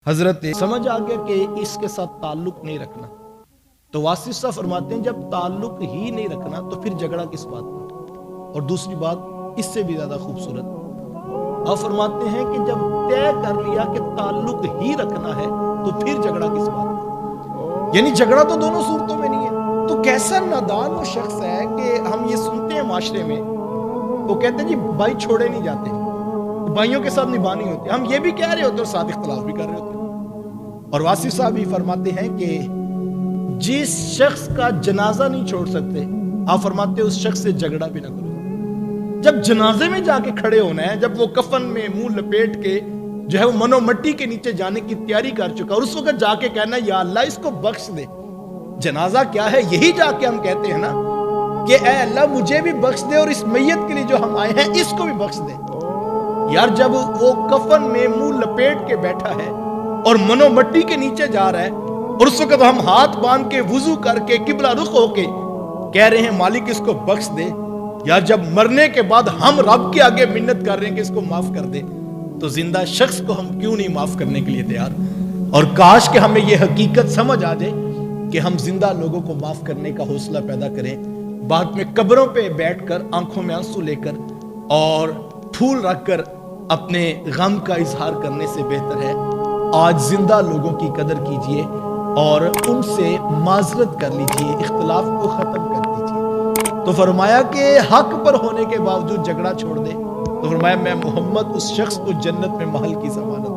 حضرت سمجھ آ گیا کہ اس کے ساتھ تعلق نہیں رکھنا، تو واصف صاحب فرماتے ہیں جب تعلق ہی نہیں رکھنا تو پھر جھگڑا کس بات کا؟ اور دوسری بات اس سے بھی زیادہ خوبصورت، آپ فرماتے ہیں کہ جب طے کر لیا کہ تعلق ہی رکھنا ہے تو پھر جھگڑا کس بات کا؟ یعنی جھگڑا تو دونوں صورتوں میں نہیں ہے۔ تو کیسا نادان وہ شخص ہے کہ ہم یہ سنتے ہیں معاشرے میں، وہ کہتے ہیں جی بھائی چھوڑے نہیں جاتے، بھائیوں کے ساتھ نبھانی ہوتی، ہم یہ بھی کہہ رہے ہوتے اور ساتھ اختلاف بھی کر رہے ہوتے۔ اور واصف صاحب ہی فرماتے ہیں کہ جس شخص کا جنازہ نہیں چھوڑ سکتے، آپ فرماتے ہیں اس شخص سے جھگڑا بھی نہ کرو۔ جب جنازے میں جا کے کھڑے ہونا ہے، جب وہ کفن میں منہ لپیٹ کے جو ہے وہ منو مٹی کے نیچے جانے کی تیاری کر چکا، اور اس وقت جا کے کہنا یا اللہ اس کو بخش دے، جنازہ کیا ہے یہی جا کے ہم کہتے ہیں نا کہ اے اللہ مجھے بھی بخش دے اور اس میت کے لیے جو ہم آئے ہیں اس کو بھی بخش دے۔ یار جب وہ کفن میں منہ لپیٹ کے بیٹھا ہے اور منو مٹی کے نیچے جا رہا ہے، اور اس وقت ہم ہاتھ باندھ کے وضو کر کے قبلہ رخ ہو کے کہہ رہے ہیں مالک اس کو بخش دے، یا جب مرنے کے بعد ہم رب کے آگے منت کر رہے ہیں کہ اس کو معاف کر دے، تو زندہ شخص کو ہم کیوں نہیں معاف کرنے کے لیے تیار؟ اور کاش کہ ہمیں یہ حقیقت سمجھ آ جائے کہ ہم زندہ لوگوں کو معاف کرنے کا حوصلہ پیدا کریں، بعد میں قبروں پہ بیٹھ کر آنکھوں میں آنسو لے کر اور پھول رکھ کر اپنے غم کا اظہار کرنے سے بہتر ہے آج زندہ لوگوں کی قدر کیجئے اور ان سے معذرت کر لیجئے، اختلاف کو ختم کر دیجئے۔ تو فرمایا کہ حق پر ہونے کے باوجود جھگڑا چھوڑ دے، تو فرمایا میں محمد اس شخص کو جنت میں محل کی ضمانت